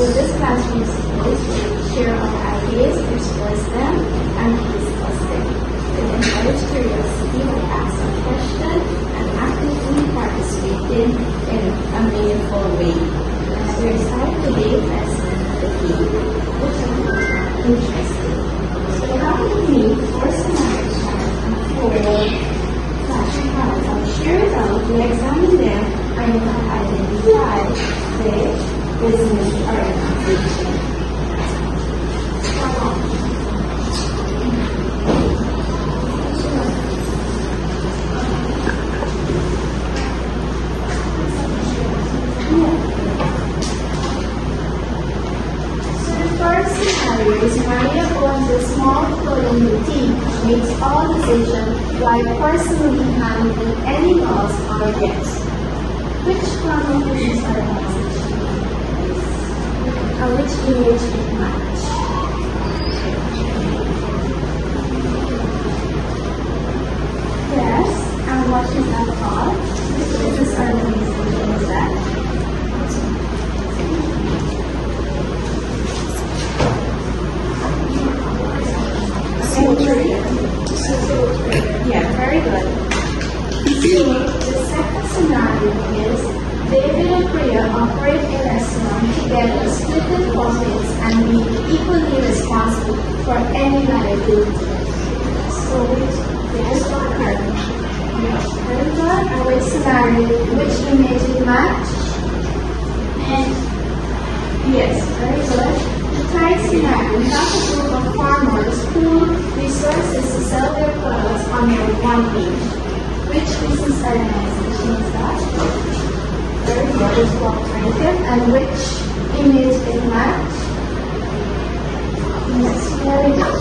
So this classroom is supposed to share our ideas, express them, and discuss them. It encourages curiosity by asking questions and actively participating in a meaningful way. As we start today's lesson, the theme, which I find interesting. So how do we meet four scenarios and four flashcards? I'll share it out, we examine them, and you can identify the business organization. Maria owns a small clothing boutique, makes all decisions while personally handling any loss or debts. Which form of business organization or which image it match? Yes, and what is that called? Which business organization is that? Yeah, very good. So, the second scenario is David and Priya operate a restaurant together, split the profits, and be equally responsible for any liability. So, there's one card. Very good. And which scenario, which image it match? And yes, very good. The third scenario, we have a group of farmers who resources to sell their products under one page. Which business organization is that? Very good, it's cooperative. And which image it match? Yes, very good.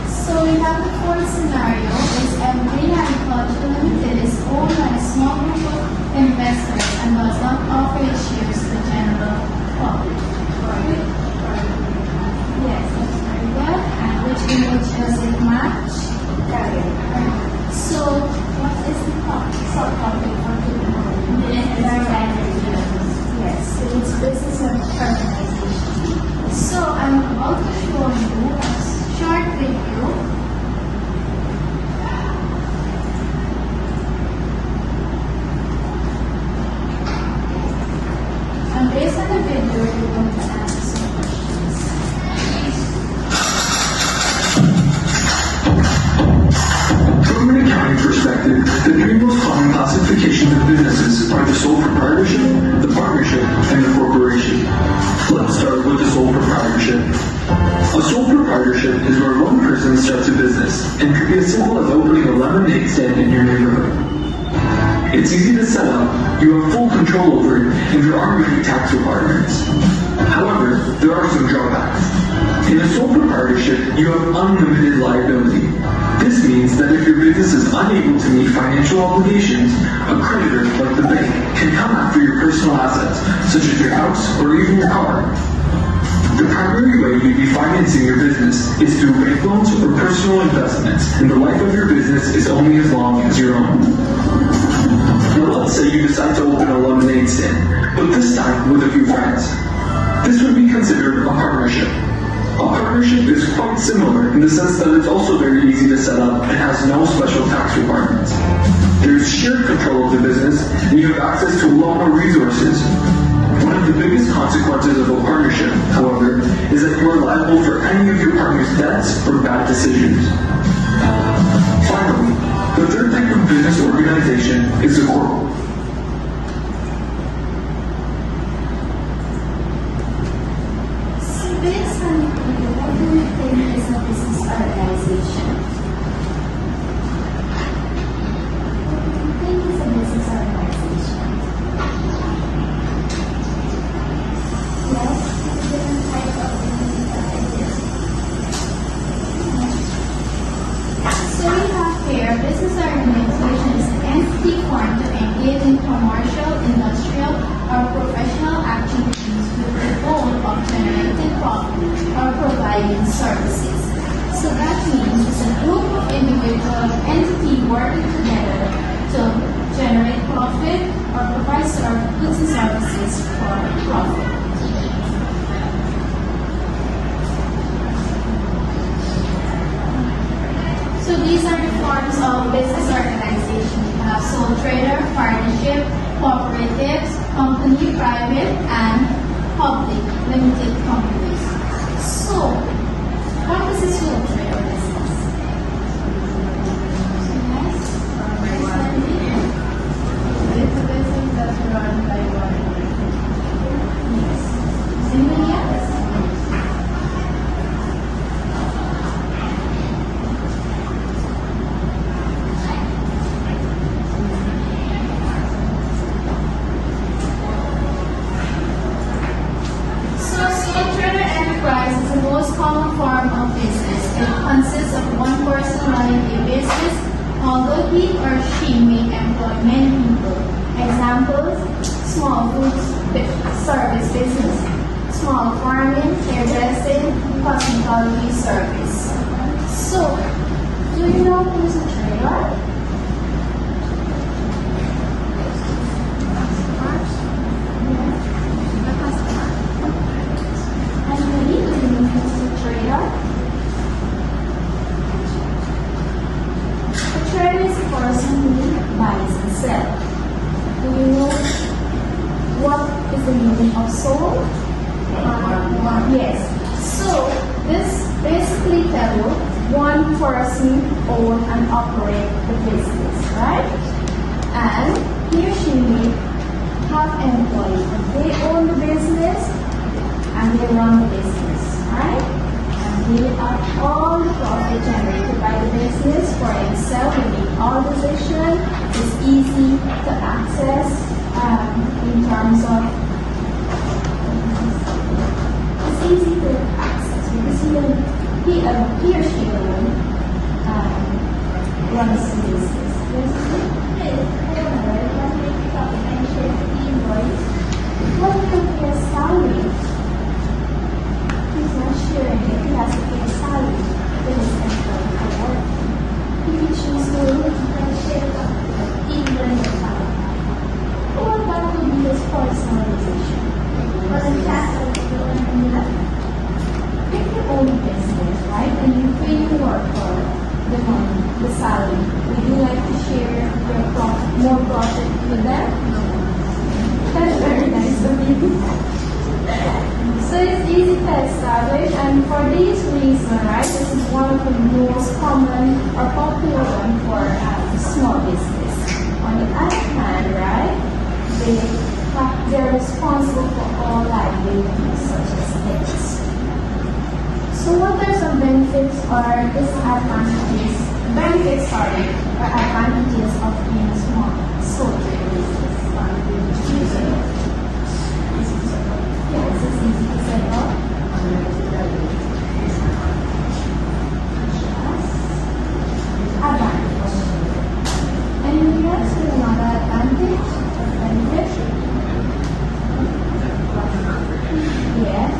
So we have the fourth scenario is Green Agriculture Limited is owned by a small group of investors and does not offer its shares to the general public. Yes, that's very good. And which image does it match? So, what is the subtopic for today? Yes, so it's business organization. So, I'm about to show you a short video. And based on the video, you're going to answer some questions. From an accounting perspective, the three most common classifications of businesses are the sole proprietorship, the partnership, and the corporation. Let's start with the sole proprietorship. A sole proprietorship is where one person starts a business and could be as simple as opening a lemonade stand in your neighborhood. It's easy to set up, you have full control over it, and there aren't many tax requirements. However, there are some drawbacks. In a sole proprietorship, you have unlimited liability. This means that if your business is unable to meet financial obligations, a creditor, like the bank, can come after your personal assets, such as your house or even your car. The primary way you'd be financing your business is through bank loans or personal investments, and the life of your business is only as long as your own. Now let's say you decide to open a lemonade stand, but this time with a few friends. This would be considered a partnership. A partnership is quite similar in the sense that it's also very easy to set up and has no special tax requirements. There's shared control of the business, and you have access to a lot more resources. One of the biggest consequences of a partnership, however, is that you are liable for any of your partner's debts or bad decisions. Finally, the third type of business organization is a corp. So based on the video, what do you think is a business organization? What do you think is a business organization? Yes, different type of business organization. So we have here, business organization is an entity formed to engage in commercial, industrial, or professional activities with the goal of generating profit or providing services. So that means it's a group of individual entities working together to generate profit or provide goods and services for profit. these are the forms of business organization. We have sole trader, partnership, cooperatives, company, private, and public limited companies. So, what is a sole trader business? Yes. It's a business that's run by one person. Yes. Anybody else? So, sole trader enterprise is the most common form of business. It consists of one person running a business, although he or she may employ many people. Examples: small food service business, small farming, hairdressing, hospitality service. So, do you know who's a trader? Anybody, do you know who's a trader? A trader is a person who buys and sells. Do you know what is the meaning of soul? Yes. So this basically tells you one person own and operate the business, right? And he or she may have employees. They own the business and they run the business, right? And they are all the profit generated by the business for himself. They make all decisions. It's easy to access in terms of it's easy to access because he or she alone runs the business. What will be a salary? He's not sharing it. He has to pay a salary to his employee for work. He can choose to share even the salary. Or that would be his personalization. But the capital if you own a business, right, and you pay your work for the money, the salary, would you like to share your profit, more profit with them? No. That's very nice of you. So it's easy to establish, and for these reasons, right, this is one of the most common or popular one for small business. On the other hand, right, they're responsible for all liabilities such as this. So what are some benefits or disadvantages? Or advantages of being a small sole trader business? Yes, it's easy to set up. Advantage. Anybody else with another advantage or benefit? Yes.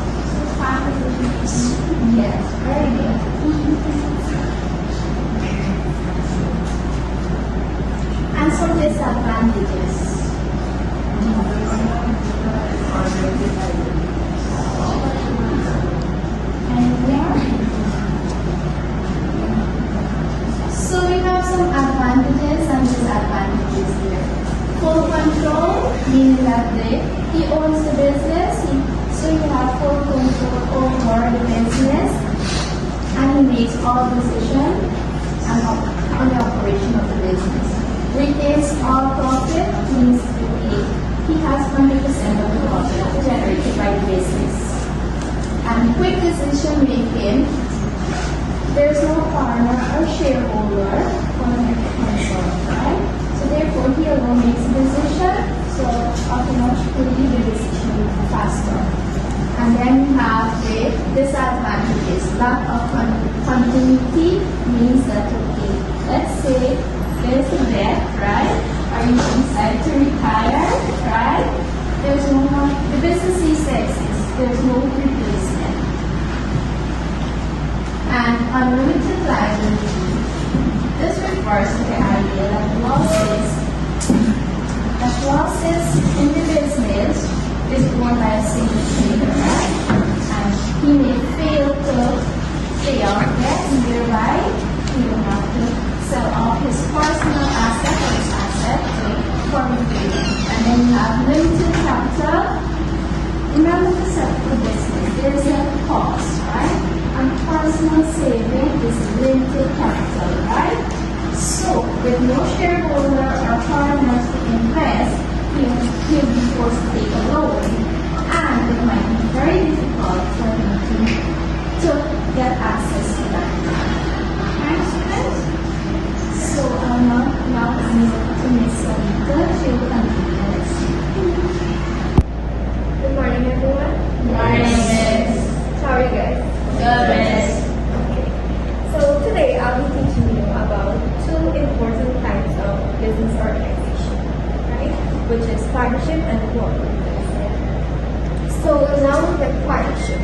Yes, very good. And some disadvantages. And more? So we have some advantages and disadvantages here. Full control, meaning that he owns the business, so you have full control over the business, and he makes all decisions on the operation of the business. Retains all profit, means he has 100% of the profit generated by the business. And quick decision making, there's no partner or shareholder for the concern, right? So therefore, he alone makes a decision, so automatically the decision will be faster. And then you have the disadvantages. Lack of continuity means that, okay, let's say there's a debt, right? Or you decide to retire, right? There's no more, the business exists, there's no replacement. And unlimited liability. This refers to the idea that losses in the business is borne by a single trader, right? And he may fail to pay off debt, and thereby he will have to foreign wants to invest, he'll be forced to take a loan, and it might be very difficult for him to get access to that. Right, students? So now I'm to Miss Monica. She will continue the lesson. Good morning, everyone. Morning, Sorry, guys. Miss. Okay. So today I'll be teaching you about two important types of business organization, right? Which is partnership and cooperative. So now look at partnership.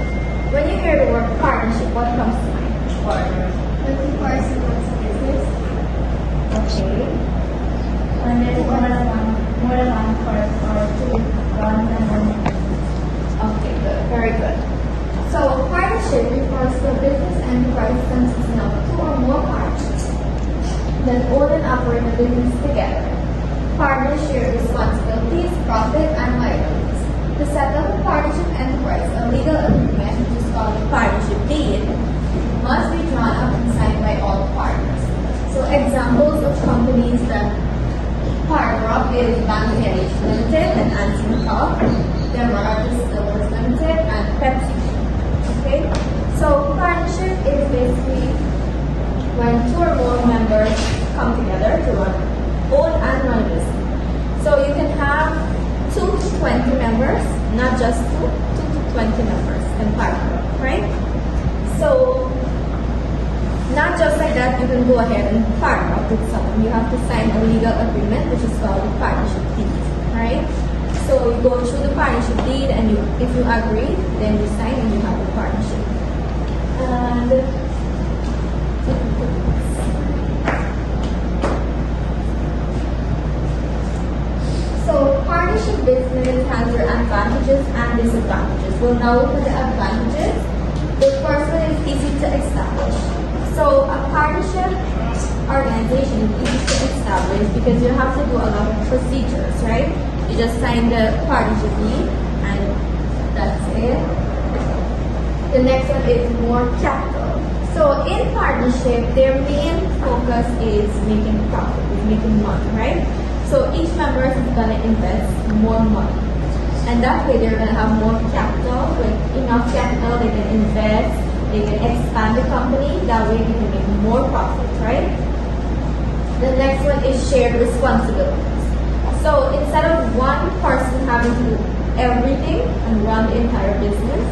When you hear the word partnership, what comes to mind? Partner. When two persons runs a business. Okay. When there's more than one person or two, one than one. Okay, good. Very good. So partnership refers to a business enterprise consisting of two or more partners that own and operate a business together. Partners share responsibilities, profit, and liabilities. To set up a partnership enterprise, a legal agreement, which is called a partnership deed, must be drawn up and signed by all partners. So examples of companies that partner up is Bangladesh Limited and Anson Cup, Demerara Distillers Limited, and Pepsi. Okay? So partnership is basically when two or more members come together to own and run a business. So you can have 2 to 20 members, not just 2 to 20 members can partner up, right? So not just like that, you can go ahead and partner up with someone. You have to sign a legal agreement, which is called a partnership deed, right? So you go through the partnership deed, and if you agree, then you sign and you have a partnership. And so partnership business has their advantages and disadvantages. We'll now look at the advantages. The first one is easy to establish. So a partnership organization is easy to establish because you have to do a lot of procedures, right? You just sign the partnership deed and that's it. The next one is more capital. So in partnership, their main focus is making profit, is making money, right? So each member is going to invest more money. And that way they're going to have more capital. With enough capital, they can invest, they can expand the company. That way they can make more profit, right? The next one is shared responsibilities. So instead of one person having to do everything and run the entire business,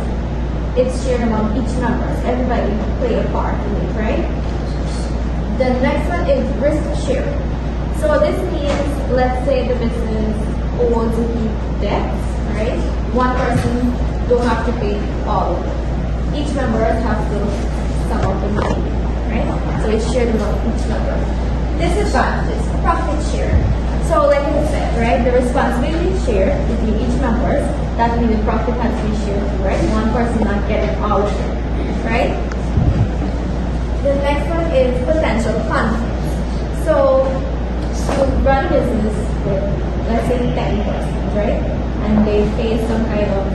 it's shared among each member. Everybody play a part in it, right? The next one is risk sharing. So this means, let's say the business owes a huge debt, right? One person don't have to pay all of it. Each member has to sum up the money, right? So it's shared among each member. Disadvantages, profit share. So like I said, right, the responsibility is shared between each member. That means the profit has to be shared, right? One person not getting all of it, right? The next one is potential conflict. So you run a business with, let's say, 10 persons, right? And they face some kind of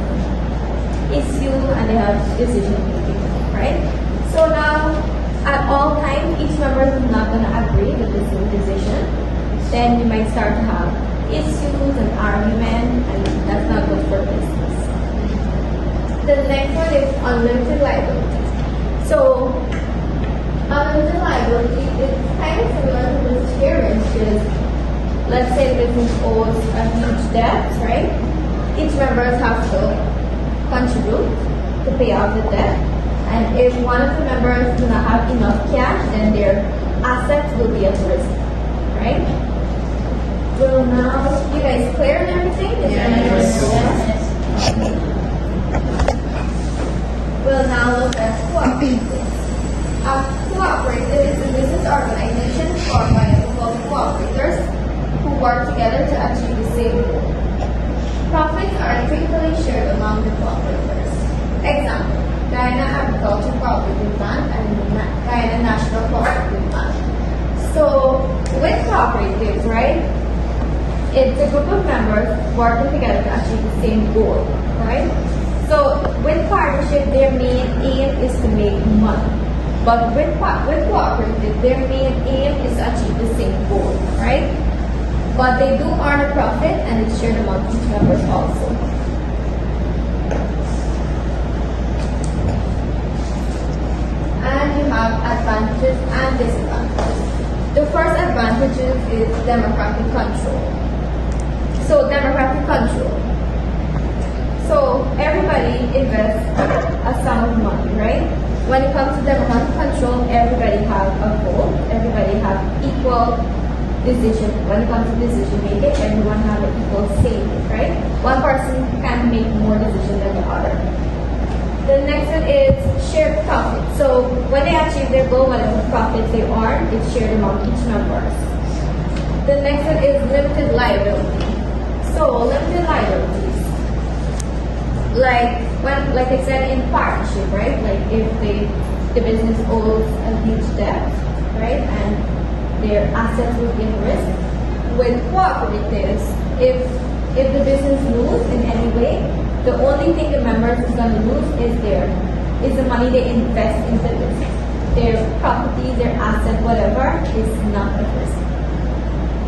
issue and they have decision making, right? So now, at all times, each member is not going to agree with the same decision. Then you might start to have issues and argument, and that's not good for business. The next one is unlimited liability. So, unlimited liability is kind of similar to this sharing because let's say the business owes a huge debt, right? Each member has to contribute to pay off the debt. And if one of the members do not have enough cash, then their assets will be at risk, right? Well, now, you guys clear on everything? Yes. We'll now look at cooperative. A cooperative is a business organization formed by a group of cooperators who work together to achieve the same goal. Profits are typically shared among the cooperators. Example, Guyana Agriculture Cooperative Bank and Guyana National Cooperative Bank. So, with cooperatives, right, it's a group of members working together to achieve the same goal, right? So, with partnership, their main aim is to make money. But with cooperative, their main aim is to achieve the same goal, right? but they do earn a profit and it's shared among each members also. And you have advantages and disadvantages. The first advantage is democratic control. So democratic control. So everybody invests a sum of money, right? When it comes to democratic control, everybody have a vote, everybody have equal decision. When it comes to decision making, everyone have an equal say, right? One person can make more decisions than the other. The next one is shared profit. So when they achieve their goal, whatever profit they earn, it's shared among each members. The next one is limited liability. So limited liabilities. Like I said, in partnership, right? Like if the business owes a huge debt, right? And their assets will be at risk. With cooperatives, if the business loses in any way, the only thing the members is going to lose is the money they invest into the business. Their property, their asset, whatever, is not at risk.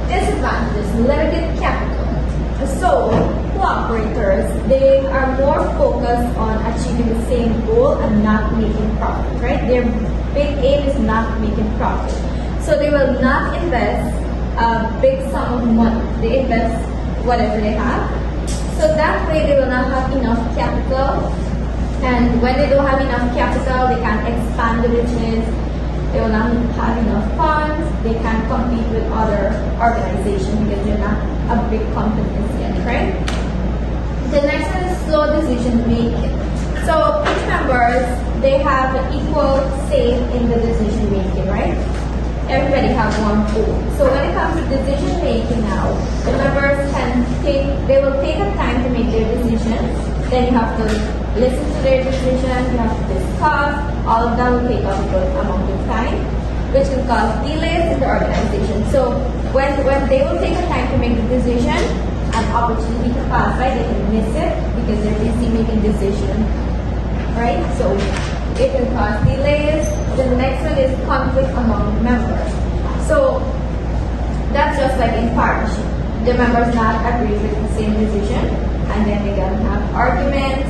Disadvantages, limited capital. So, cooperators, they are more focused on achieving the same goal and not making profit, right? Their big aim is not making profit. So they will not invest a big sum of money. They invest whatever they have. So that way they will not have enough capital. And when they don't have enough capital, they can't expand the business. They will not have enough funds. They can't compete with other organizations because they're not a big company yet, right? The next one is slow decision making. So each members, they have an equal say in the decision making, right? Everybody has one vote. So when it comes to decision making now, the members they will take a time to make their decisions. Then you have to listen to their decisions, you have to discuss. All of that will take up a good amount of time, which can cause delays in the organization. So when they will take a time to make the decision, an opportunity to pass by, they can miss it because they're busy making decisions, right? So it can cause delays. The next one is conflict among members. So that's just like in partnership. The members not agree with the same decision, and then they can have arguments,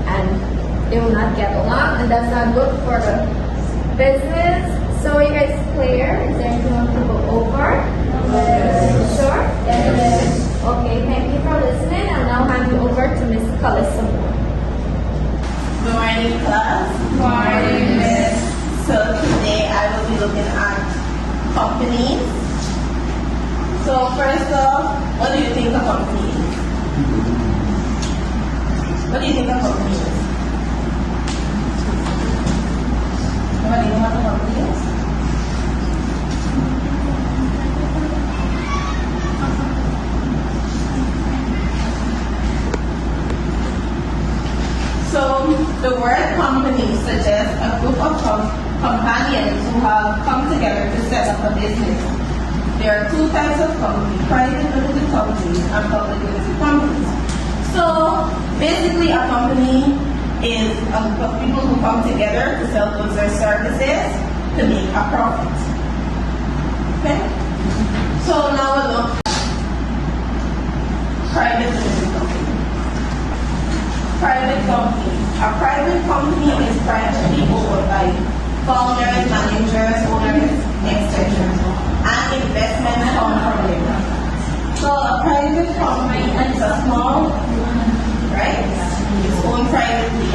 and they will not get along, and that's not good for the business. So you guys clear? Is there anything else to go over? Sure? Yes. Okay, thank you for listening. I'll now hand you over to Ms. Calissa. Good morning, class. Good morning, Miss. So today I will be looking at companies. So first off, what do you think a company is? What do you think a company is? Nobody know what a company is? So the word company suggests a group of companions who have come together to set up a business. There are two types of companies: private limited companies and public limited companies. So basically a company is a group of people who come together to sell goods or services to make a profit. Okay? So now we'll look at private limited company. Private company. A private company is privately owned by founders, managers, owners, etc. And investments come from them. So a private company is a small, right? It's owned privately.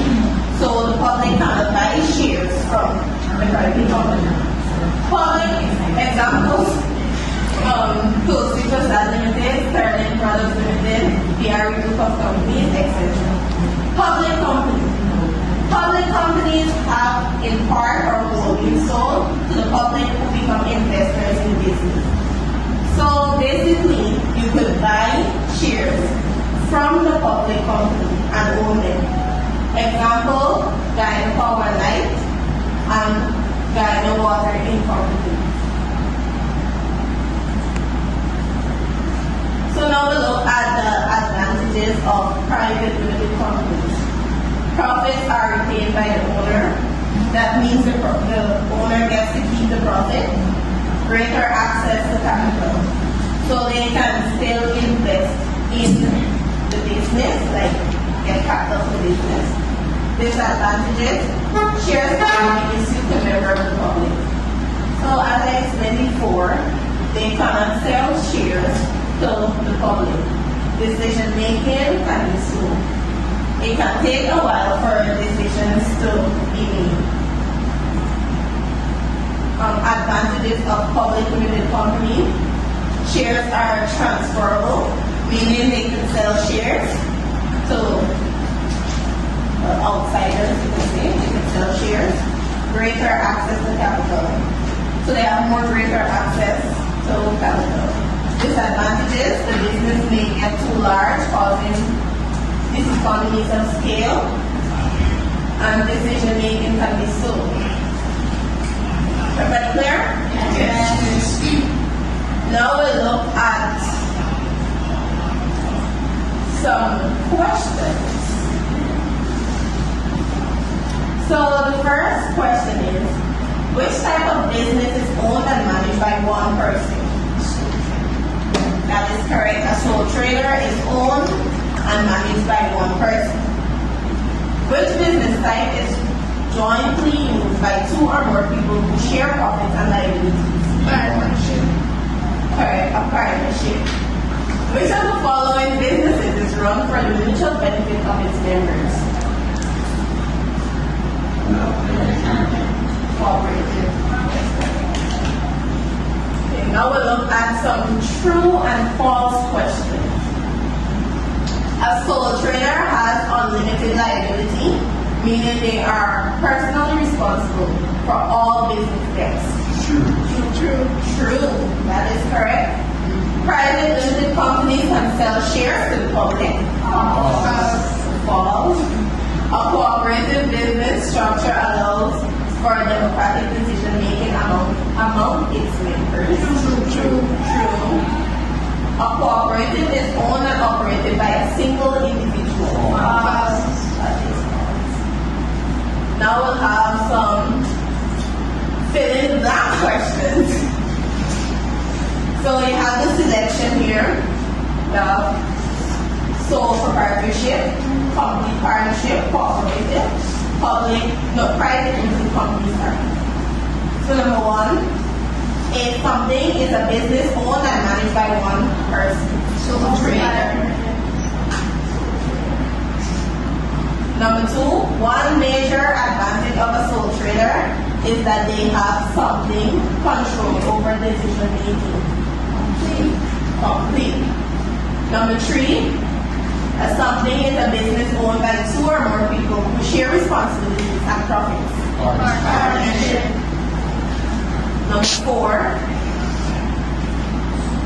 So the public cannot buy shares from the private company. Public examples, Toast Prasad Limited, Sterling Products Limited, PR Group of Companies, etc. Public companies. Public companies have in part or whole been sold to the public who become investors in business. So basically, you could buy shares from the public company and own them. Example, Guyana Power Light and Guyana Water Incorporated. So now we look at the advantages of private limited companies. Profits are retained by the owner. That means the owner gets to keep the profit. Greater access to capital. So they can still invest in the business, like get capital for business. Disadvantages, shares can be issued to members of the public. So as I explained before, they cannot sell shares to the public. Decision making can be slow. It can take a while for decisions to be made. Advantages of public limited company. Shares are transferable, meaning they can sell shares to outsiders, you can say. They can sell shares. Greater access to capital. So they have more greater access to capital. Disadvantages, the business may get too large, causing diseconomies of scale, and decision making can be slow. Everybody clear? Yes. Now we look at some questions. So the first question is, which type of business is owned and managed by one person? That is correct. A sole trader is owned and managed by one person. Which business type is jointly used by two or more people who share profits and liabilities? Partnership. Correct, a partnership. Which of the following businesses is run for the mutual benefit of its members? Cooperative. Okay, now we'll look at some true and false questions. A sole trader has unlimited liability, meaning they are personally responsible for all business debts. True. That is correct. Private limited companies can sell shares to the public. False. A cooperative business structure allows for democratic decision making among its members. True. A cooperative is owned and operated by a single individual. That is false. Now we'll have some fill in the blank questions. So you have the selection here. The sole proprietorship, company partnership, cooperative, private limited companies. So number one, if something is a business owned and managed by one person. Sole trader. Number two, one major advantage of a sole trader is that they have something control over decision making. Complete. Number three, something is a business owned by two or more people who share responsibilities and profits. Partnership. Number four,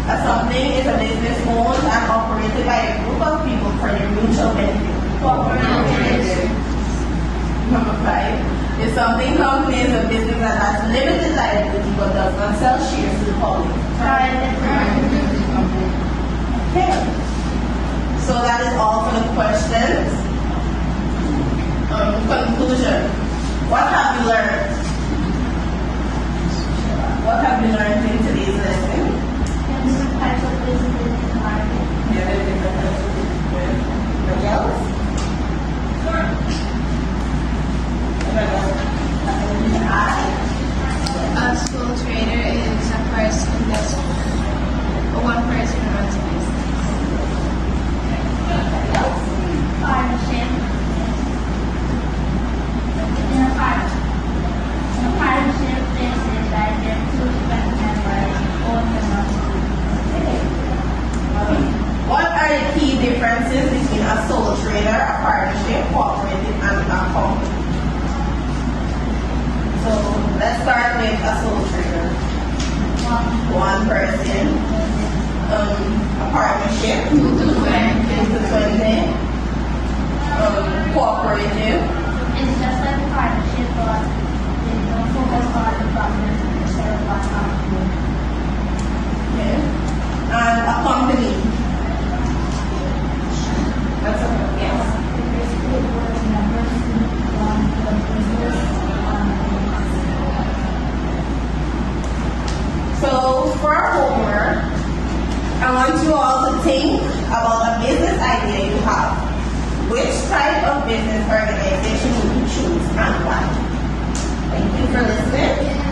something is a business owned and operated by a group of people for their mutual benefit. Cooperative. Number five, if something company is a business that has limited liability but does not sell shares to the public. Okay. So that is all for the questions. Conclusion. What have you learned? What have you learned in today's lesson? Different types of business in the market. Anybody else? A sole trader is a person that's one person runs a business. Partnership. In a partnership business, like there are two different members, own the What are the key differences between a sole trader, a partnership, cooperative, and a company? So let's start with a sole trader. One person. A partnership. 2 to 20. Cooperative. It's just like a partnership, but they don't focus on the profit instead of on company. Okay. And a company. That's a yes. Basically, it was members who run the business. So for our homework, call to think about a business idea you have. Which type of business organization would you choose and why? Thank you for listening.